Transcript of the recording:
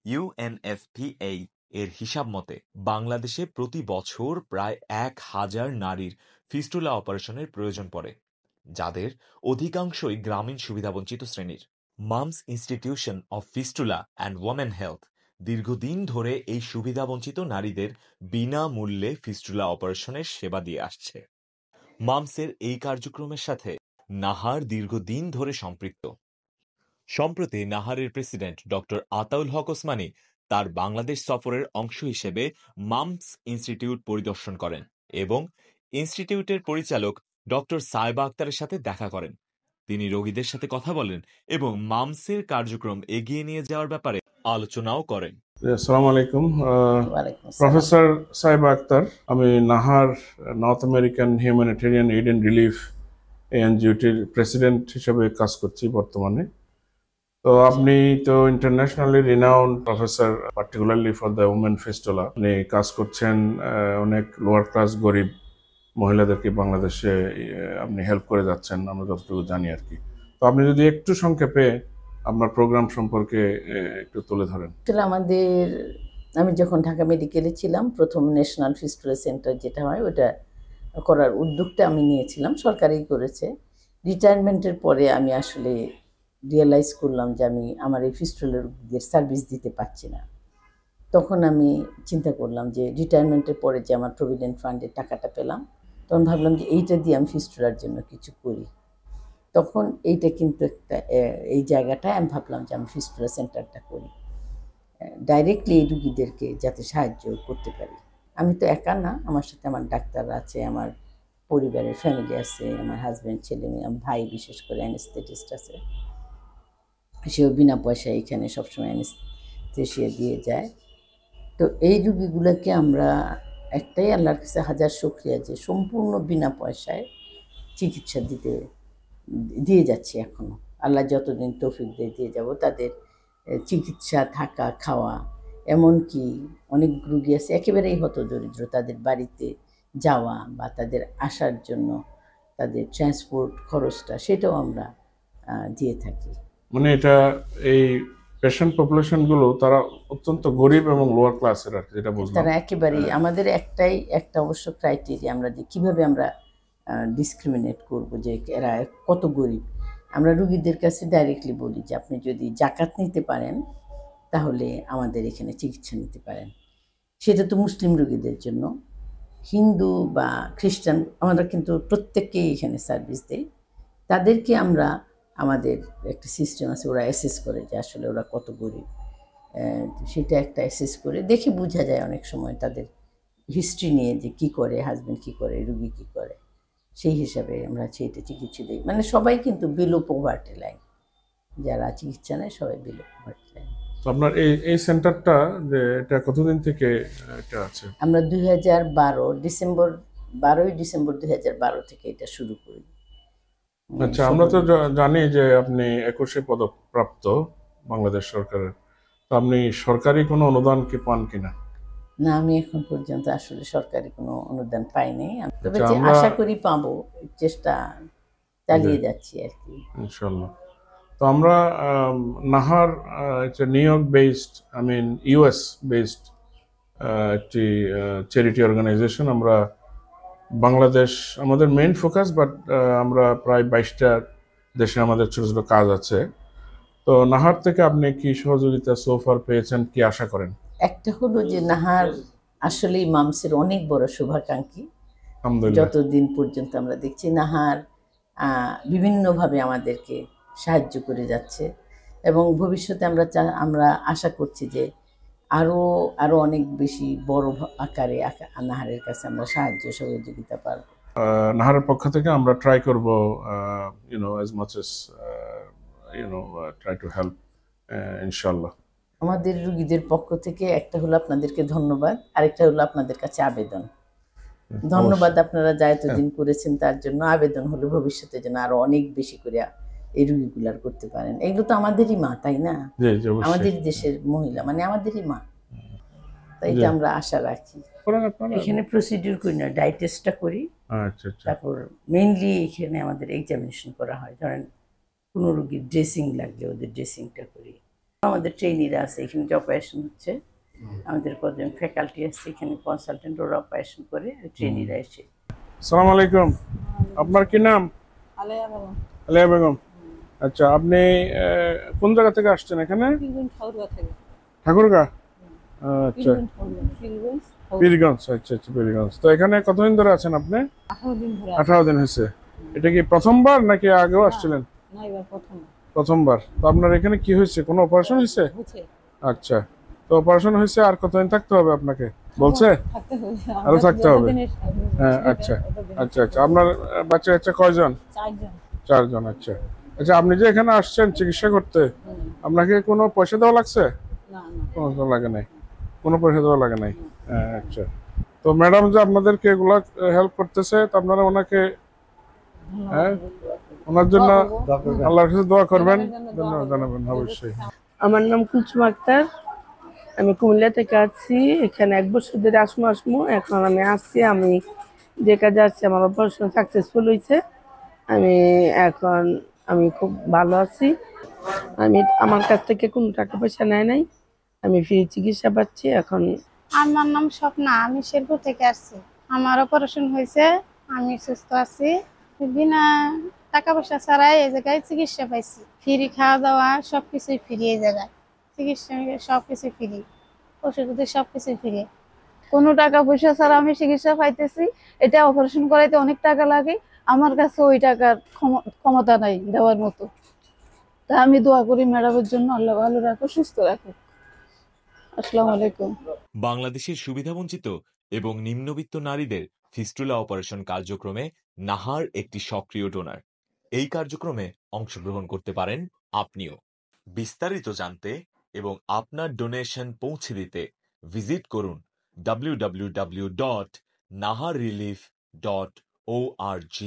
UNFPA এর হিসাব মতে বাংলাদেশে প্রতি বছর প্রায় ১,০০০ নারীর ফিস্টুলা অপারেশনের প্রয়োজন পড়ে, যাদের অধিকাংশই গ্রামীণ সুবিধাবঞ্চিত শ্রেণীর। Mum's institution of fistula and women health দীর্ঘদিন ধরে এই সুবিধাবঞ্চিত নারীদের বিনামূল্যে ফিস্টুলা অপারেশনের সেবা দিয়ে আসছে। মামসের এই কার্যক্রমের সাথে নাহার দীর্ঘদিন ধরে সম্পৃক্ত। সম্প্রতি নাহারের প্রেসিডেন্ট ডক্টর আতাউল হক ওসমানী তার বাংলাদেশ সফরের অংশ হিসেবে মামস ইনস্টিটিউট পরিদর্শন করেন এবং ইনস্টিটিউটের পরিচালক ডক্টর সায়েবা আক্তারের সাথে দেখা করেন। তিনি রোগীদের সাথে কথা বলেন এবং মামসের কার্যক্রম এগিয়ে নিয়ে যাওয়ার ব্যাপারে আলোচনাও করেন। আসসালামু আলাইকুম, প্রফেসর সায়েবা আক্তার। আমি NAHAR North American humanitarian aid and relief এনজিওটির প্রেসিডেন্ট হিসেবে কাজ করছি বর্তমানে। তো আপনি তো internationally renowned professor, particularly for the women fistula. আপনি কাজ করছেন অনেক লোয়ার ক্লাস গরিব মহিলাদেরকে বাংলাদেশে আপনি হেল্প করে যাচ্ছেন, আমরা যতটুকু জানি আর কি। তো আপনি যদি একটু সংক্ষেপে আপনার প্রোগ্রাম সম্পর্কে একটু তুলে ধরেন। আমি যখন ঢাকা মেডিকেলে ছিলাম, প্রথম ন্যাশনাল ফিস্টুলা সেন্টার যেটা হয় ওটা করার উদ্যোগটা আমি নিয়েছিলাম, সরকারই করেছে। রিটায়ারমেন্টের পরে আমি আসলে রিয়েলাইজ করলাম যে আমি আমার এই ফিস্টুলা রোগীদের সার্ভিস দিতে পারছি না। তখন আমি চিন্তা করলাম যে রিটায়ারমেন্টের পরে যে আমার প্রভিডেন্ট ফান্ডের টাকাটা পেলাম, তখন ভাবলাম যে এইটা দিয়ে আমি ফিস্টুলার জন্য কিছু করি। তখন এইটা কিন্তু একটা এই জায়গাটায় আমি ভাবলাম যে আমি ফিস্টুলা সেন্টারটা করি, ডাইরেক্টলি এই রুগীদেরকে যাতে সাহায্য করতে পারি। আমি তো একা না, আমার সাথে আমার ডাক্তার আছে, আমার পরিবারের ফ্যামিলি আছে, আমার হাজব্যান্ড, ছেলে মেয়ে, আমার ভাই বিশেষ করে অ্যানেস্থেটিস্ট আছে, সেও বিনা পয়সায় এখানে সবসময় অ্যানেস্থেসিয়া দিয়ে যায়। তো এই রুগীগুলোকে আমরা একটাই আল্লাহর কাছে হাজার শুকরিয়া যে সম্পূর্ণ বিনা পয়সায় চিকিৎসা দিয়ে যাচ্ছি এখনও। আল্লাহ যতদিন তৌফিক দিয়ে যাব। তাদের চিকিৎসা, থাকা, খাওয়া, এমনকি অনেক রুগী আছে একেবারেই হতদরিদ্র, তাদের বাড়িতে যাওয়া বা তাদের আসার জন্য তাদের ট্রান্সপোর্ট খরচটা সেটাও আমরা দিয়ে থাকি। মানে এটা এই পেশেন্ট পপুলেশনগুলো তারা অত্যন্ত গরিব এবং লোয়ার ক্লাসের আর কি, যেটা বুঝলাম। তারা একেবারেই আমাদের একটা অবশ্য ক্রাইটেরিয়া, আমরা যে কীভাবে আমরা ডিসক্রিমিনেট করব যে এরা কত গরিব। আমরা রুগীদের কাছে ডাইরেক্টলি বলি যে আপনি যদি জাকাত নিতে পারেন তাহলে আমাদের এখানে চিকিৎসা নিতে পারেন। সেটা তো মুসলিম রুগীদের জন্য। হিন্দু বা খ্রিস্টান আমরা কিন্তু প্রত্যেককেই এখানে সার্ভিস দেই। তাদেরকে আমরা, আমাদের একটা সিস্টেম আছে, ওরা অ্যাসেস করে যে আসলে ওরা কত গরিব, সেটা একটা অ্যাসেস করে দেখে বোঝা যায় অনেক সময় তাদের হিস্ট্রি নিয়ে যে কী করে, হাজব্যান্ড কী করে, রুগী কী করে, সেই হিসাবে আমরা সেইটা চিকিৎসা দিই। মানে সবাই কিন্তু বিলো পভার্টি লাইন, যারা চিকিৎসা নেয় সবাই বিলো পভার্টি লাইন। আপনার এই সেন্টারটা যে এটা কতদিন থেকে এটা আছে? আমরা 12 ডিসেম্বর 2012 থেকে এটা শুরু করি। আচ্ছা, আমরা তো জানি যে আপনি 21 পদকপ্রাপ্ত বাংলাদেশ সরকারের। তো আপনি সরকারি কোনো অনুদান কি পান কিনা? না, আমি এখন পর্যন্ত আসলে সরকারি কোনো অনুদান পাইনি, তবে আশা করি পাবো, চেষ্টা চালিয়ে যাচ্ছি আর কি, ইনশাআল্লাহ। তো আমরা Nahar new York based, US based একটি চ্যারিটি অর্গানাইজেশন। আমরা বাংলাদেশ আমাদের মেইন ফোকাস, বাট আমরা প্রায় 22টা দেশে আমাদের ছোট ছোট কাজ আছে। তো নাহার থেকে আপনি কি সহযোগিতা সোফার পেয়েছেন, কি আশা করেন? একটা হলো যে নাহার আসলেই মামসের অনেক বড় শুভাকাঙ্ক্ষী। যতদিন পর্যন্ত আমরা দেখছি নাহার বিভিন্নভাবে আমাদেরকে সাহায্য করে যাচ্ছে এবং ভবিষ্যতে আমরা আশা করছি যে আরো অনেক বেশি বড় আকারে নাহারের কাছে আমরা সাহায্য সহযোগিতা পাব। নাহারের পক্ষ থেকে আমরা ট্রাই করব as much as try to help ইনশাআল্লাহ। আমাদের রুগীদের পক্ষ থেকে একটা হলো আপনাদেরকে ধন্যবাদ, আরেকটা হলো আপনাদের কাছে আবেদন। ধন্যবাদ আপনারা যা এতদিন করেছেন তার জন্য, আবেদন হলো ভবিষ্যতে যেন আরো অনেক বেশি করে এই রুগীগুলার করতে পারেন। এগুলো তো আমাদেরই মা, তাই না? আমাদের দেশের মহিলা মানে আমাদেরই মা, তাই এটা আমরা আশা রাখি। এখানে প্রসিডিউর করি না, ডাই টেস্টটা করি। তারপর মেইনলি এখানে আমাদের এক্সামিনেশন করা হয়। ধরেন কোনো রুগীর ড্রেসিং লাগলে ওদের ড্রেসিংটা করি, আমাদের ট্রেনিরা আছে, এখানে যে অপারেশন হচ্ছে আমাদের কজন ফ্যাকাল্টি আছে এখানে, কনসালটেন্ট, ওরা অপারেশন করে, ট্রেনিরা এসে। আসসালামু আলাইকুম, আপনার কি নাম? আলেয়া বেগম। আলিয়া বেগম। আচ্ছা, আপনি কোন জায়গা থেকে আসছেন এখানে? ঠাকুরগাঁ থেকে। ঠাকুরগাঁ? আচ্ছা, পীরগঞ্জ। পীরগঞ্জ। আচ্ছা আচ্ছা, পীরগঞ্জ। তো এখানে কতদিন ধরে আছেন আপনি? 18 দিন ধরে। 18 দিন হয়েছে। এটা কি প্রথমবার নাকি আগেও আসছিলেন? না, এবার প্রথম। প্রথমবার। তো আপনার এখানে কি হয়েছে, কোনো অপারেশন হয়েছে? হচ্ছে। আচ্ছা, তো অপারেশন হয়েছে, আর কতদিন থাকতে হবে আপনাকে বলছে? থাকতে হবে। আরো থাকতে হবে? হ্যাঁ, আচ্ছা আচ্ছা আচ্ছা। আপনার বাচ্চা কাচ্চা কয়জন? 4 জন। 4 জন। আচ্ছা আচ্ছা, আপনি যে এখানে আসছেন চিকিৎসা করতে, আপনাকে কোনো পয়সা দেওয়া লাগছে? না কোনো তো লাগে নাই, কোনো পয়সা দেওয়া লাগে নাই। হ্যাঁ, আচ্ছা। তো ম্যাডাম যে আপনাদেরকে এগুলা হেল্প করতেছে, তো আপনারা ওনাকে, হ্যাঁ, ওনার জন্য আল্লাহর কাছে দোয়া করবেন, ধন্যবাদ জানাবেন অবশ্যই। আমার নাম কুলসুম আক্তার, আমি কুমিল্লা থেকে আসছি। এখানে 1 বছর ধরে আসমো। এখন আমি আসছি, আমি যে কাজে আসছি আমার অপারেশন সাকসেসফুল হয়েছে। এখন আমি খুব ভালো আছি। আমার কাছ থেকে কোনো টাকা পয়সা নেয় নাই, আমি ফ্রি চিকিৎসা পাচ্ছি এখন। আমার নাম স্বপ্না, আমি শেরপুর থেকে আসছি। আমার অপারেশন হয়েছে, আমি সুস্থ আছি। বিনা টাকা পয়সা ছাড়াই এই জায়গায় চিকিৎসা পাইছি। ফ্রি খাওয়া দাওয়া সবকিছুই ফ্রি, এই জায়গায় চিকিৎসা সবকিছু ফ্রি, ওষুধ সবকিছু ফ্রি। কোনো টাকা পয়সা ছাড়া আমি চিকিৎসা পাইতেছি। এটা অপারেশন করাইতে অনেক টাকা লাগে, আমার কাছে ওই টাকার ক্ষমতা নাই দেওয়ার মতো। তা আমি দোয়া করি ম্যাডামের জন্য, আল্লাহ ভালো রাখো, সুস্থ রাখো। আসসালামু আলাইকুম। বাংলাদেশের সুবিধাবঞ্চিত এবং নিম্নবিত্ত নারীদের ফিস্টুলা অপারেশন কার্যক্রমে নাহার একটি সক্রিয় ডোনার। এই কার্যক্রমে অংশগ্রহণ করতে পারেন আপনিও। বিস্তারিত জানতে এবং আপনার ডোনেশন পৌঁছে দিতে ভিজিট করুন www.naharrelief.org।